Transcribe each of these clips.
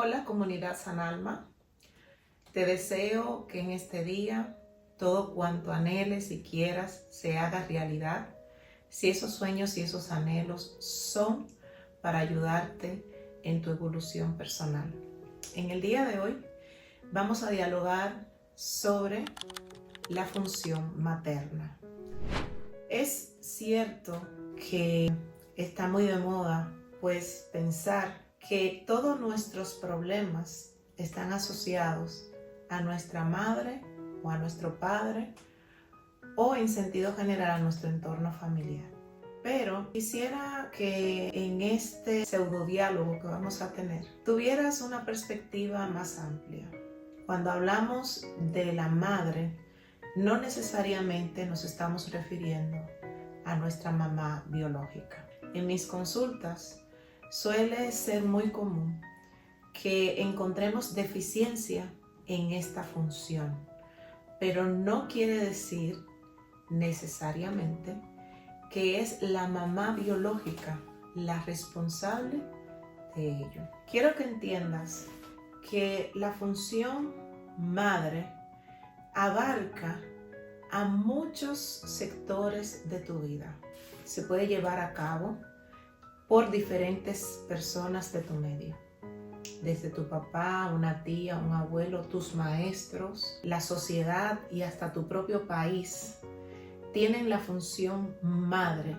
Hola comunidad San Alma, te deseo que en este día todo cuanto anheles y quieras se haga realidad. Si esos sueños y esos anhelos son para ayudarte en tu evolución personal. En el día de hoy vamos a dialogar sobre la función materna. Es cierto que está muy de moda pues pensar que todos nuestros problemas están asociados a nuestra madre o a nuestro padre o en sentido general a nuestro entorno familiar. Pero quisiera que en este pseudo diálogo que vamos a tener tuvieras una perspectiva más amplia. Cuando hablamos de la madre, no necesariamente nos estamos refiriendo a nuestra mamá biológica. En mis consultas suele ser muy común que encontremos deficiencia en esta función, pero no quiere decir necesariamente que es la mamá biológica la responsable de ello. Quiero que entiendas que la función madre abarca a muchos sectores de tu vida. Se puede llevar a cabo por diferentes personas de tu medio. Desde tu papá, una tía, un abuelo, tus maestros, la sociedad y hasta tu propio país tienen la función madre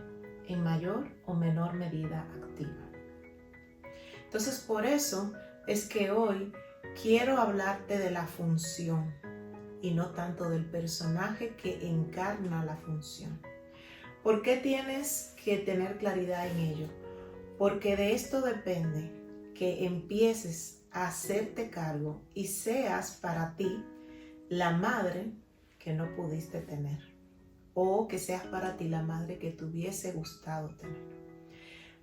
en mayor o menor medida activa. Entonces, por eso es que hoy quiero hablarte de la función y no tanto del personaje que encarna la función. ¿Por qué tienes que tener claridad en ello? Porque de esto depende que empieces a hacerte cargo y seas para ti la madre que no pudiste tener, o que seas para ti la madre que te hubiese gustado tener.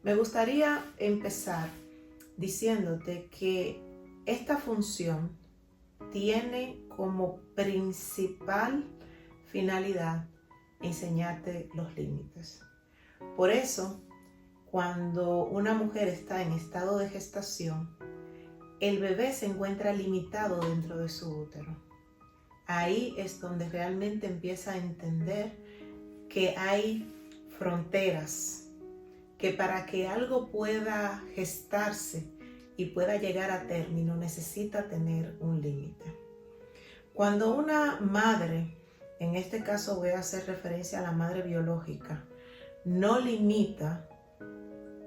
Me gustaría empezar diciéndote que esta función tiene como principal finalidad enseñarte los límites. Por eso, cuando una mujer está en estado de gestación, el bebé se encuentra limitado dentro de su útero. Ahí es donde realmente empieza a entender que hay fronteras, que para que algo pueda gestarse y pueda llegar a término necesita tener un límite. Cuando una madre, en este caso voy a hacer referencia a la madre biológica, no limita,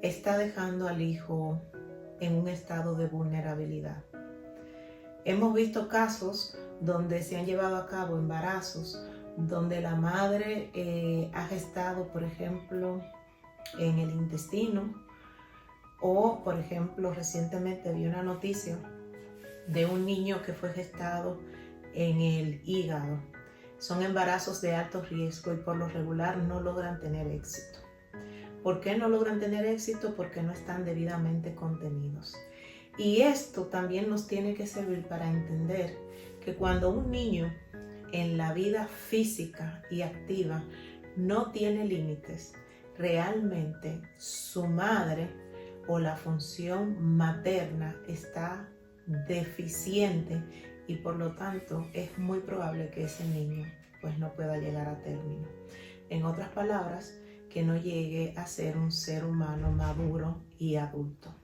está dejando al hijo en un estado de vulnerabilidad. Hemos visto casos donde se han llevado a cabo embarazos, donde la madre ha gestado, por ejemplo, en el intestino, o, por ejemplo, recientemente vi una noticia de un niño que fue gestado en el hígado. Son embarazos de alto riesgo y por lo regular no logran tener éxito. ¿Por qué no logran tener éxito? Porque no están debidamente contenidos. Y esto también nos tiene que servir para entender que cuando un niño en la vida física y activa no tiene límites, realmente su madre o la función materna está deficiente y por lo tanto es muy probable que ese niño pues no pueda llegar a término. En otras palabras, que no llegue a ser un ser humano maduro y adulto.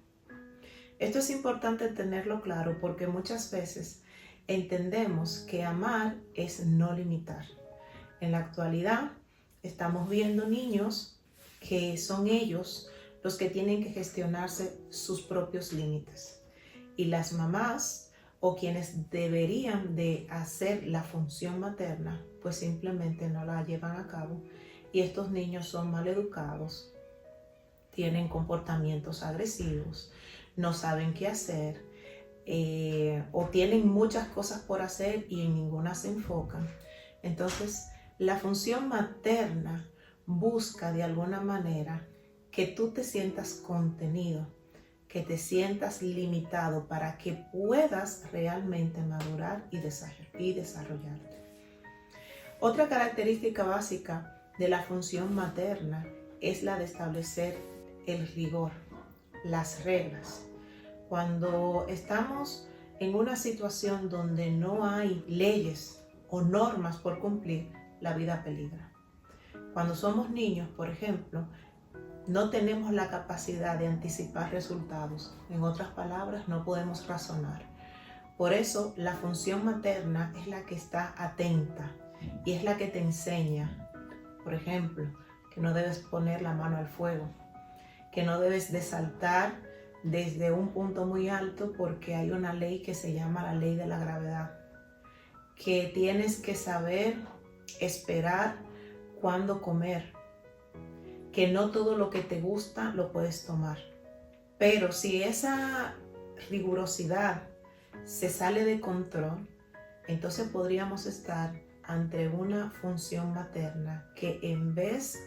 Esto es importante tenerlo claro porque muchas veces entendemos que amar es no limitar. En la actualidad estamos viendo niños que son ellos los que tienen que gestionarse sus propios límites. Y las mamás o quienes deberían de hacer la función materna, pues simplemente no la llevan a cabo. Y estos niños son mal educados, tienen comportamientos agresivos, no saben qué hacer o tienen muchas cosas por hacer y en ninguna se enfocan. Entonces, la función materna busca de alguna manera que tú te sientas contenido, que te sientas limitado para que puedas realmente madurar y desarrollarte. Otra característica básica de la función materna es la de establecer el rigor, las reglas. Cuando estamos en una situación donde no hay leyes o normas por cumplir, la vida peligra. Cuando somos niños, por ejemplo, no tenemos la capacidad de anticipar resultados. En otras palabras, no podemos razonar. Por eso, la función materna es la que está atenta y es la que te enseña, por ejemplo, que no debes poner la mano al fuego, que no debes de saltar desde un punto muy alto porque hay una ley que se llama la ley de la gravedad, que tienes que saber esperar cuándo comer, que no todo lo que te gusta lo puedes tomar. Pero si esa rigurosidad se sale de control, entonces podríamos estar ante una función materna que en vez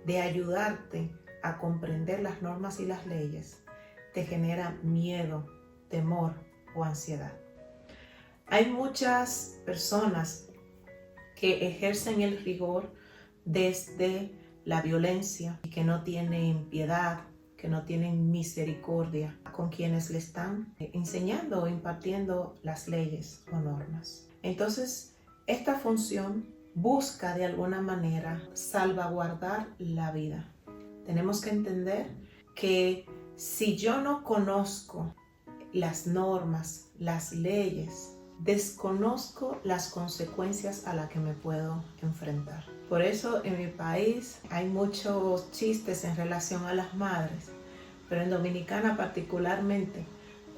de ayudarte a comprender las normas y las leyes, te genera miedo, temor o ansiedad. Hay muchas personas que ejercen el rigor desde la violencia y que no tienen piedad, que no tienen misericordia con quienes le están enseñando o impartiendo las leyes o normas. Entonces, esta función busca de alguna manera salvaguardar la vida. Tenemos que entender que si yo no conozco las normas, las leyes, desconozco las consecuencias a las que me puedo enfrentar. Por eso en mi país hay muchos chistes en relación a las madres, pero en Dominicana particularmente,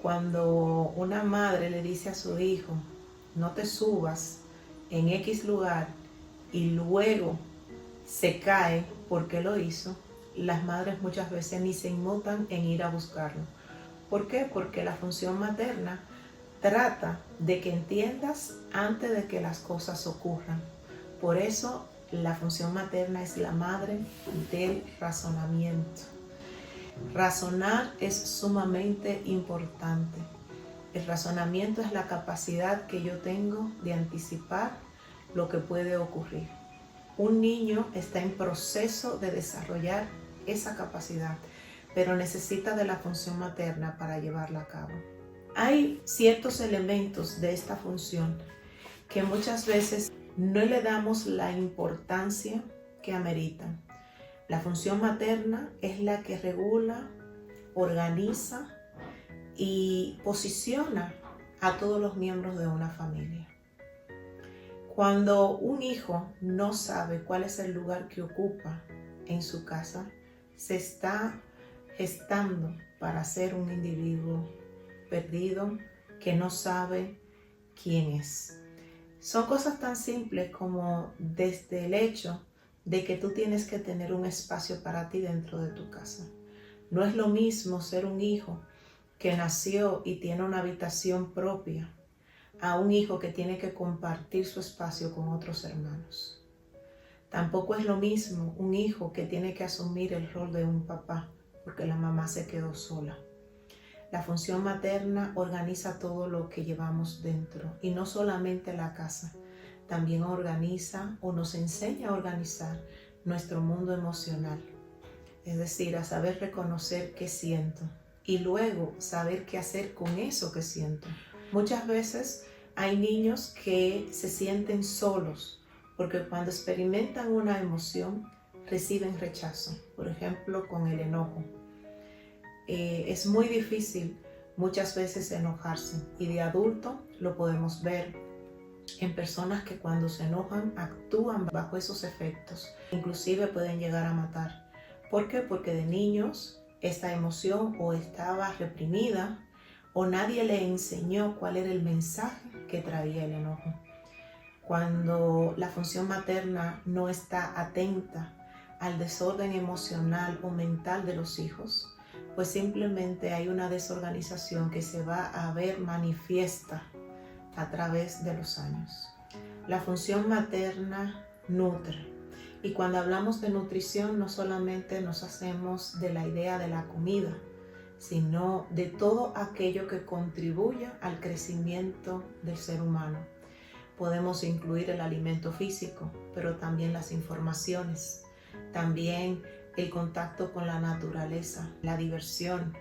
cuando una madre le dice a su hijo, no te subas en X lugar y luego se cae porque lo hizo, las madres muchas veces ni se inmutan en ir a buscarlo. ¿Por qué? Porque la función materna trata de que entiendas antes de que las cosas ocurran. Por eso la función materna es la madre del razonamiento. Razonar es sumamente importante. El razonamiento es la capacidad que yo tengo de anticipar lo que puede ocurrir. Un niño está en proceso de desarrollar esa capacidad, pero necesita de la función materna para llevarla a cabo. Hay ciertos elementos de esta función que muchas veces no le damos la importancia que ameritan. La función materna es la que regula, organiza y posiciona a todos los miembros de una familia. Cuando un hijo no sabe cuál es el lugar que ocupa en su casa, se está gestando para ser un individuo perdido que no sabe quién es. Son cosas tan simples como desde el hecho de que tú tienes que tener un espacio para ti dentro de tu casa. No es lo mismo ser un hijo que nació y tiene una habitación propia a un hijo que tiene que compartir su espacio con otros hermanos. Tampoco es lo mismo un hijo que tiene que asumir el rol de un papá porque la mamá se quedó sola. La función materna organiza todo lo que llevamos dentro y no solamente la casa, también organiza o nos enseña a organizar nuestro mundo emocional, es decir, a saber reconocer qué siento y luego saber qué hacer con eso que siento. Muchas veces hay niños que se sienten solos porque cuando experimentan una emoción reciben rechazo, por ejemplo con el enojo. Es muy difícil muchas veces enojarse y de adulto lo podemos ver en personas que cuando se enojan actúan bajo esos efectos, inclusive pueden llegar a matar. ¿Por qué? Porque de niños esta emoción o estaba reprimida o nadie le enseñó cuál era el mensaje que traía el enojo. Cuando la función materna no está atenta al desorden emocional o mental de los hijos, pues simplemente hay una desorganización que se va a ver manifiesta a través de los años. La función materna nutre. Y cuando hablamos de nutrición, no solamente nos hacemos de la idea de la comida, sino de todo aquello que contribuya al crecimiento del ser humano. Podemos incluir el alimento físico, pero también las informaciones, también el contacto con la naturaleza, la diversión,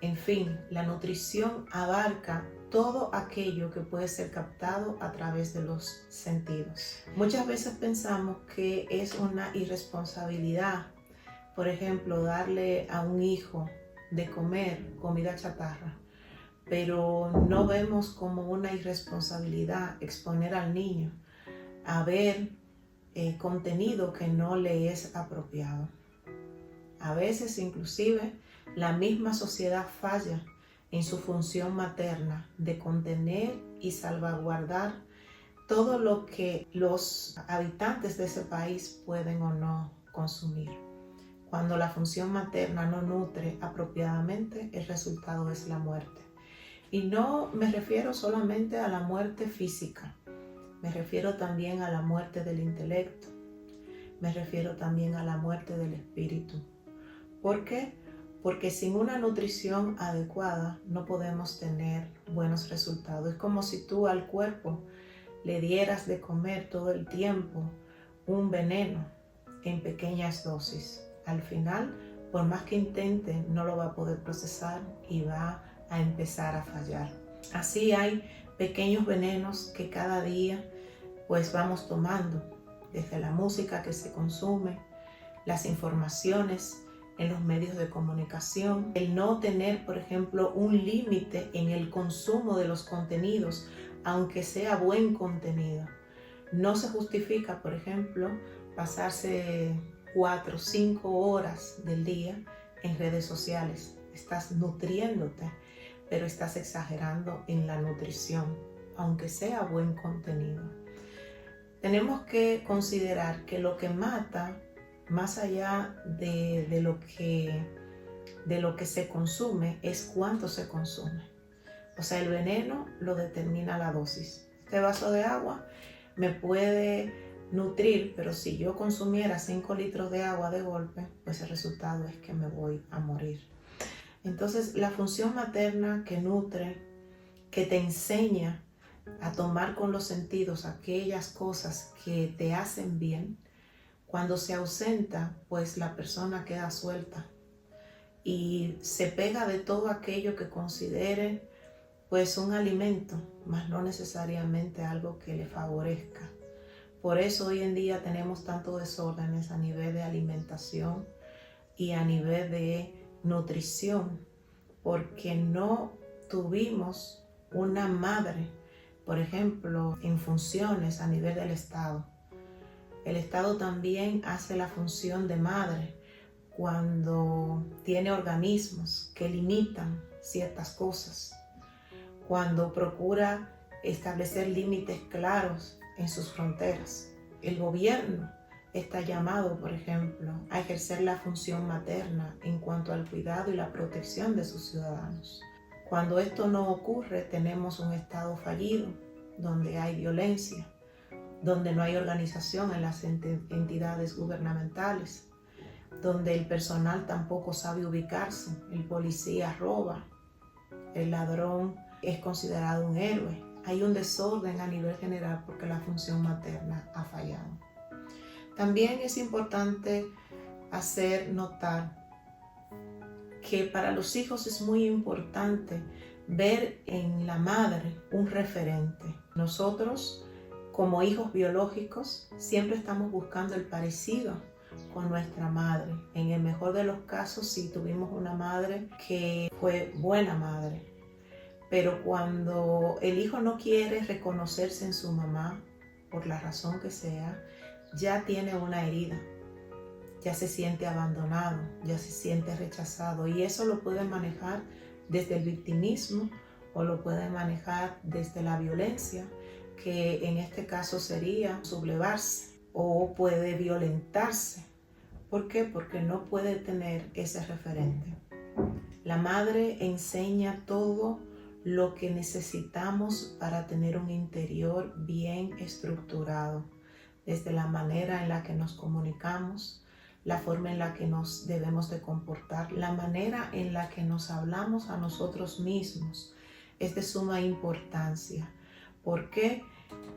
En fin, la nutrición abarca todo aquello que puede ser captado a través de los sentidos. Muchas veces pensamos que es una irresponsabilidad, por ejemplo, darle a un hijo de comer comida chatarra, pero no vemos como una irresponsabilidad exponer al niño a ver contenido que no le es apropiado. A veces inclusive la misma sociedad falla en su función materna de contener y salvaguardar todo lo que los habitantes de ese país pueden o no consumir. Cuando la función materna no nutre apropiadamente, el resultado es la muerte. Y no me refiero solamente a la muerte física, me refiero también a la muerte del intelecto, me refiero también a la muerte del espíritu. ¿Por qué? Porque sin una nutrición adecuada no podemos tener buenos resultados. Es como si tú al cuerpo le dieras de comer todo el tiempo un veneno en pequeñas dosis. Al final, por más que intente, no lo va a poder procesar y va a empezar a fallar. Así hay pequeños venenos que cada día pues vamos tomando, desde la música que se consume, las informaciones en los medios de comunicación, el no tener, por ejemplo, un límite en el consumo de los contenidos, aunque sea buen contenido. No se justifica, por ejemplo, pasarse 4 o 5 horas del día en redes sociales. Estás nutriéndote, pero estás exagerando en la nutrición, aunque sea buen contenido. Tenemos que considerar que lo que mata, más allá de lo que se consume, es cuánto se consume. O sea, el veneno lo determina la dosis. Este vaso de agua me puede nutrir, pero si yo consumiera 5 litros de agua de golpe, pues el resultado es que me voy a morir. Entonces, la función materna que nutre, que te enseña a tomar con los sentidos aquellas cosas que te hacen bien, cuando se ausenta, pues la persona queda suelta y se pega de todo aquello que considere pues un alimento, mas no necesariamente algo que le favorezca. Por eso hoy en día tenemos tantos desórdenes a nivel de alimentación y a nivel de nutrición, porque no tuvimos una madre, por ejemplo, en funciones a nivel del Estado. El Estado también hace la función de madre cuando tiene organismos que limitan ciertas cosas, cuando procura establecer límites claros en sus fronteras. El gobierno está llamado, por ejemplo, a ejercer la función materna en cuanto al cuidado y la protección de sus ciudadanos. Cuando esto no ocurre, tenemos un Estado fallido, donde hay violencia, donde no hay organización en las entidades gubernamentales, donde el personal tampoco sabe ubicarse, el policía roba, el ladrón es considerado un héroe. Hay un desorden a nivel general porque la función materna ha fallado. También es importante hacer notar que para los hijos es muy importante ver en la madre un referente. Nosotros, como hijos biológicos, siempre estamos buscando el parecido con nuestra madre. En el mejor de los casos, sí tuvimos una madre que fue buena madre. Pero cuando el hijo no quiere reconocerse en su mamá, por la razón que sea, ya tiene una herida. Ya se siente abandonado, ya se siente rechazado. Y eso lo puede manejar desde el victimismo o lo puede manejar desde la violencia, que en este caso sería sublevarse, o puede violentarse. ¿Por qué? Porque no puede tener ese referente. La madre enseña todo lo que necesitamos para tener un interior bien estructurado, desde la manera en la que nos comunicamos, la forma en la que nos debemos de comportar, la manera en la que nos hablamos a nosotros mismos es de suma importancia. ¿Por qué?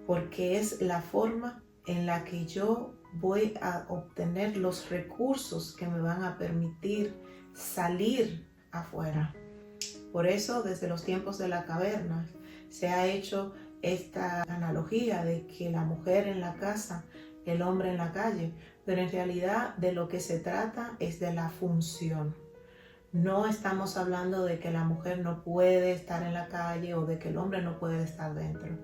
Porque es la forma en la que yo voy a obtener los recursos que me van a permitir salir afuera. Por eso, desde los tiempos de la caverna, se ha hecho esta analogía de que la mujer en la casa, el hombre en la calle, pero en realidad de lo que se trata es de la función. No estamos hablando de que la mujer no puede estar en la calle o de que el hombre no puede estar dentro,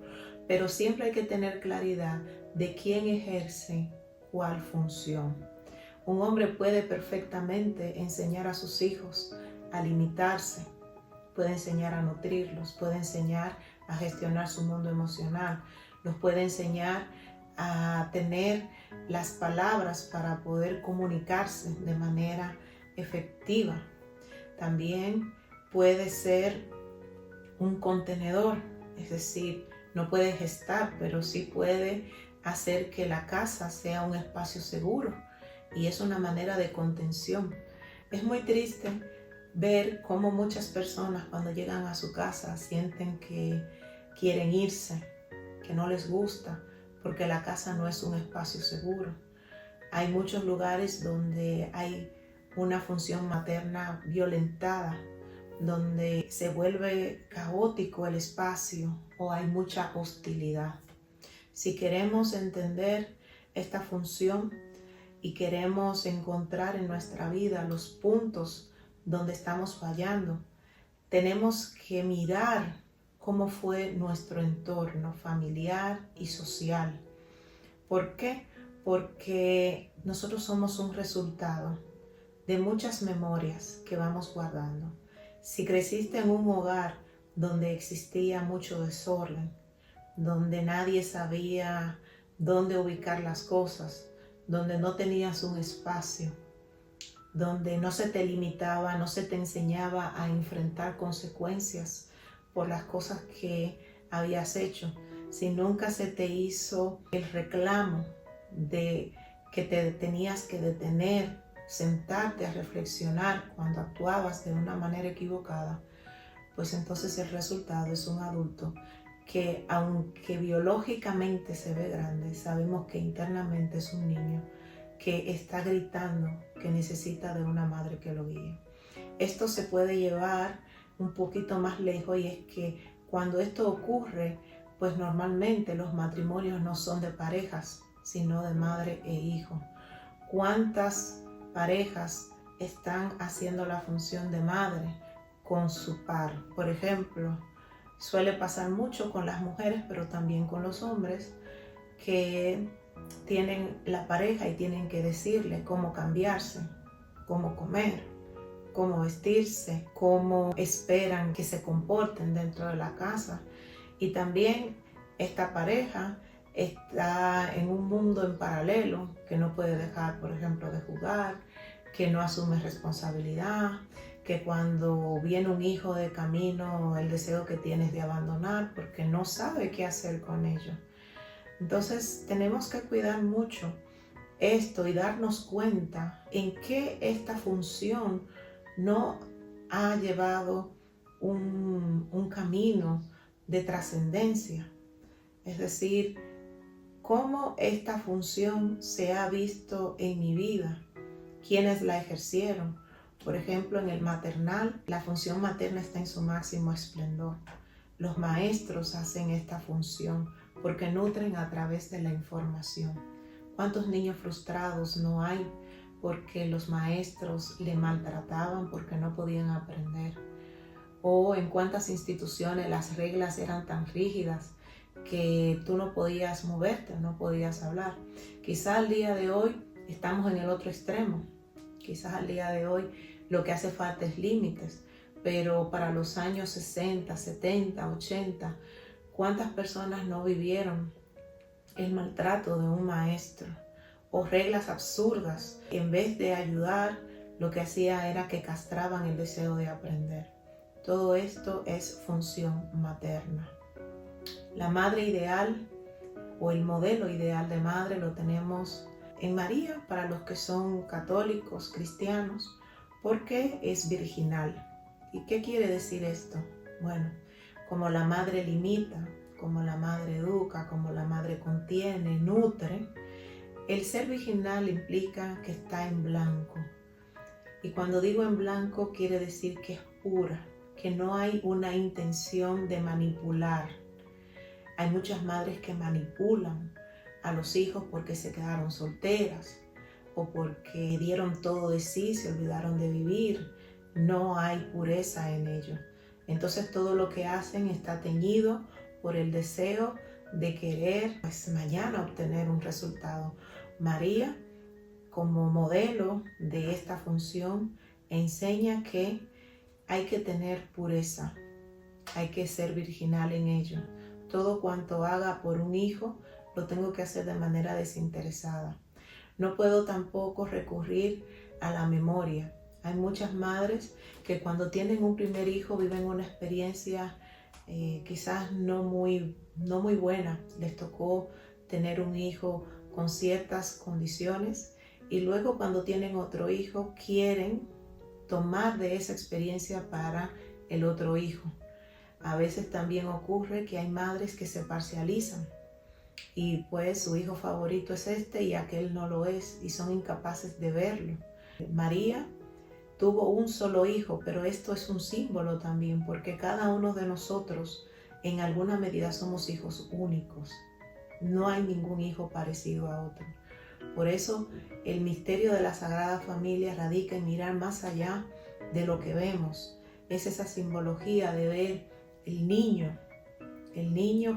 pero siempre hay que tener claridad de quién ejerce cuál función. Un hombre puede perfectamente enseñar a sus hijos a limitarse, puede enseñar a nutrirlos, puede enseñar a gestionar su mundo emocional, los puede enseñar a tener las palabras para poder comunicarse de manera efectiva. También puede ser un contenedor, es decir, no puede gestar, pero sí puede hacer que la casa sea un espacio seguro, y es una manera de contención. Es muy triste ver cómo muchas personas cuando llegan a su casa sienten que quieren irse, que no les gusta, porque la casa no es un espacio seguro. Hay muchos lugares donde hay una función materna violentada, donde se vuelve caótico el espacio o hay mucha hostilidad. Si queremos entender esta función y queremos encontrar en nuestra vida los puntos donde estamos fallando, tenemos que mirar cómo fue nuestro entorno familiar y social. ¿Por qué? Porque nosotros somos un resultado de muchas memorias que vamos guardando. Si creciste en un hogar donde existía mucho desorden, donde nadie sabía dónde ubicar las cosas, donde no tenías un espacio, donde no se te limitaba, no se te enseñaba a enfrentar consecuencias por las cosas que habías hecho, si nunca se te hizo el reclamo de que te tenías que detener, sentarte a reflexionar cuando actuabas de una manera equivocada, pues entonces el resultado es un adulto que, aunque biológicamente se ve grande, sabemos que internamente es un niño que está gritando, que necesita de una madre que lo guíe. Esto se puede llevar un poquito más lejos, y es que cuando esto ocurre, pues normalmente los matrimonios no son de parejas, sino de madre e hijo. ¿Cuántas parejas están haciendo la función de madre con su par? Por ejemplo, suele pasar mucho con las mujeres, pero también con los hombres, que tienen la pareja y tienen que decirle cómo cambiarse, cómo comer, cómo vestirse, cómo esperan que se comporten dentro de la casa. Y también esta pareja está en un mundo en paralelo, que no puede dejar, por ejemplo, de jugar, que no asume responsabilidad, que cuando viene un hijo de camino, el deseo que tiene es de abandonar porque no sabe qué hacer con ello. Entonces tenemos que cuidar mucho esto y darnos cuenta en qué esta función no ha llevado un camino de trascendencia. Es decir, cómo esta función se ha visto en mi vida, quiénes la ejercieron. Por ejemplo, en el maternal, la función materna está en su máximo esplendor. Los maestros hacen esta función porque nutren a través de la información. ¿Cuántos niños frustrados no hay porque los maestros le maltrataban, porque no podían aprender? O en cuántas instituciones las reglas eran tan rígidas que tú no podías moverte, no podías hablar. Quizás al día de hoy estamos en el otro extremo. Quizás al día de hoy lo que hace falta es límites, pero para los años 60, 70, 80, ¿cuántas personas no vivieron el maltrato de un maestro o reglas absurdas? En vez de ayudar, lo que hacía era que castraban el deseo de aprender. Todo esto es función materna. La madre ideal o el modelo ideal de madre lo tenemos en María para los que son católicos, cristianos, porque es virginal. ¿Y qué quiere decir esto? Bueno, como la madre limita, como la madre educa, como la madre contiene, nutre, el ser virginal implica que está en blanco. Y cuando digo en blanco quiere decir que es pura, que no hay una intención de manipular. Hay muchas madres que manipulan a los hijos porque se quedaron solteras o porque dieron todo de sí, se olvidaron de vivir. No hay pureza en ello. Entonces todo lo que hacen está teñido por el deseo de querer mañana obtener un resultado. María, como modelo de esta función, enseña que hay que tener pureza, hay que ser virginal en ello. Todo cuanto haga por un hijo, lo tengo que hacer de manera desinteresada. No puedo tampoco recurrir a la memoria. Hay muchas madres que cuando tienen un primer hijo viven una experiencia quizás no muy buena. Les tocó tener un hijo con ciertas condiciones y luego cuando tienen otro hijo quieren tomar de esa experiencia para el otro hijo. A veces también ocurre que hay madres que se parcializan y pues su hijo favorito es este y aquel no lo es y son incapaces de verlo. María tuvo un solo hijo, pero esto es un símbolo también porque cada uno de nosotros en alguna medida somos hijos únicos. No hay ningún hijo parecido a otro. Por eso el misterio de la Sagrada Familia radica en mirar más allá de lo que vemos. Es esa simbología de ver el niño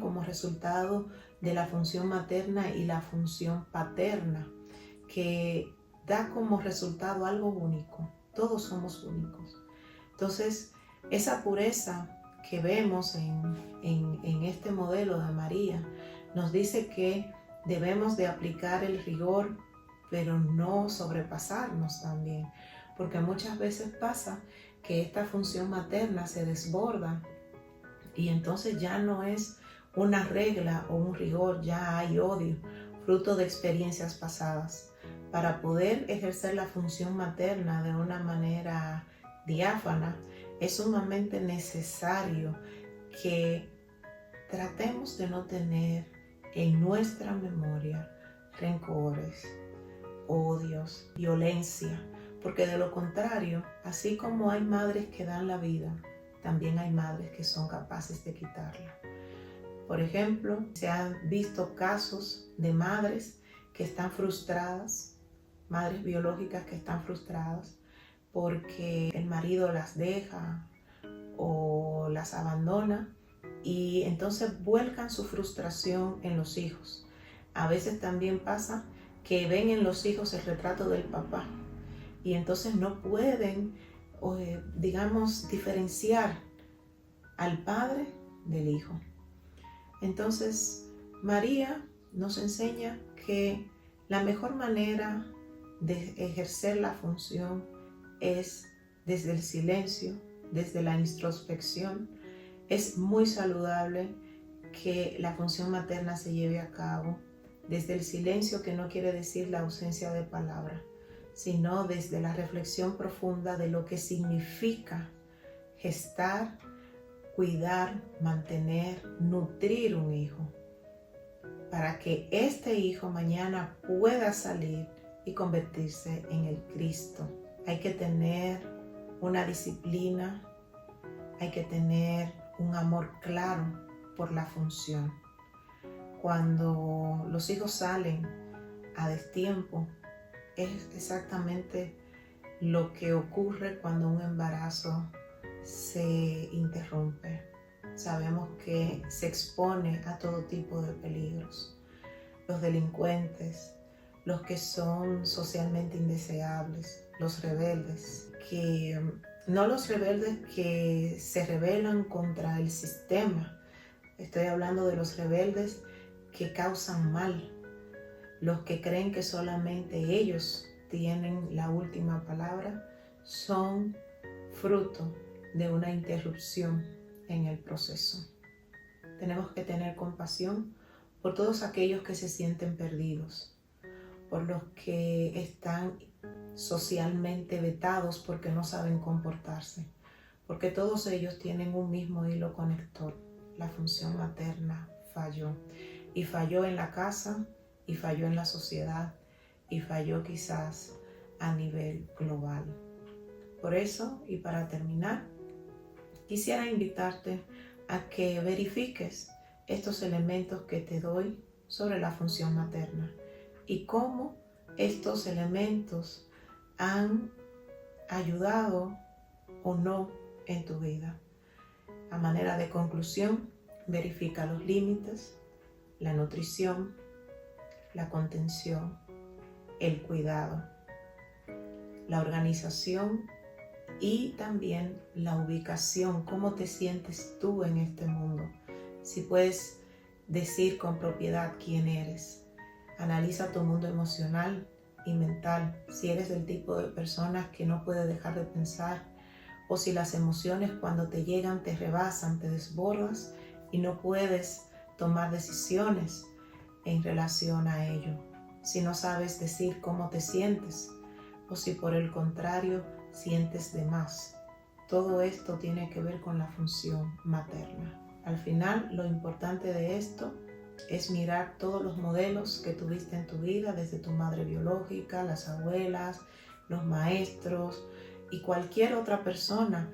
como resultado de la función materna y la función paterna, que da como resultado algo único. Todos somos únicos. Entonces, esa pureza que vemos en este modelo de María nos dice que debemos de aplicar el rigor, pero no sobrepasarnos también, porque muchas veces pasa que esta función materna se desborda y entonces ya no es una regla o un rigor, ya hay odio, fruto de experiencias pasadas. Para poder ejercer la función materna de una manera diáfana, es sumamente necesario que tratemos de no tener en nuestra memoria rencores, odios, violencia, porque de lo contrario, así como hay madres que dan la vida, también hay madres que son capaces de quitarla. Por ejemplo, se han visto casos de madres que están frustradas, madres biológicas que están frustradas porque el marido las deja o las abandona y entonces vuelcan su frustración en los hijos. A veces también pasa que ven en los hijos el retrato del papá y entonces no pueden, diferenciar al padre del hijo. Entonces, María nos enseña que la mejor manera de ejercer la función es desde el silencio, desde la introspección. Es muy saludable que la función materna se lleve a cabo desde el silencio, que no quiere decir la ausencia de palabra, sino desde la reflexión profunda de lo que significa gestar, cuidar, mantener, nutrir un hijo, para que este hijo mañana pueda salir y convertirse en el Cristo. Hay que tener una disciplina, hay que tener un amor claro por la función. Cuando los hijos salen a destiempo, es exactamente lo que ocurre cuando un embarazo se interrumpe. Sabemos que se expone a todo tipo de peligros. Los delincuentes, los que son socialmente indeseables, los rebeldes, no los rebeldes que se rebelan contra el sistema. Estoy hablando de los rebeldes que causan mal, los que creen que solamente ellos tienen la última palabra, son fruto de una interrupción en el proceso. Tenemos que tener compasión por todos aquellos que se sienten perdidos, por los que están socialmente vetados porque no saben comportarse, porque todos ellos tienen un mismo hilo conector. La función materna falló, y falló en la casa, y falló en la sociedad, y falló quizás a nivel global. Por eso, y para terminar, quisiera invitarte a que verifiques estos elementos que te doy sobre la función materna y cómo estos elementos han ayudado o no en tu vida. A manera de conclusión, verifica los límites, la nutrición, la contención, el cuidado, la organización y también la ubicación, cómo te sientes tú en este mundo. Si puedes decir con propiedad quién eres. Analiza tu mundo emocional y mental, si eres del tipo de personas que no puede dejar de pensar o si las emociones cuando te llegan te rebasan, te desbordas y no puedes tomar decisiones en relación a ello. Si no sabes decir cómo te sientes o si por el contrario sientes de más. Todo esto tiene que ver con la función materna. Al final, lo importante de esto es mirar todos los modelos que tuviste en tu vida, desde tu madre biológica, las abuelas, los maestros y cualquier otra persona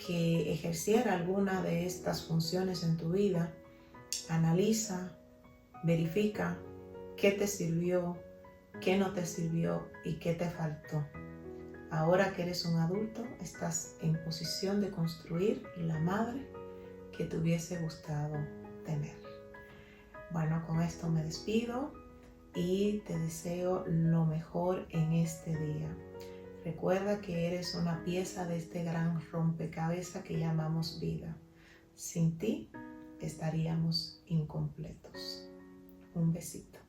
que ejerciera alguna de estas funciones en tu vida. Analiza, verifica qué te sirvió, qué no te sirvió y qué te faltó. Ahora que eres un adulto, estás en posición de construir la madre que te hubiese gustado tener. Bueno, con esto me despido y te deseo lo mejor en este día. Recuerda que eres una pieza de este gran rompecabezas que llamamos vida. Sin ti estaríamos incompletos. Un besito.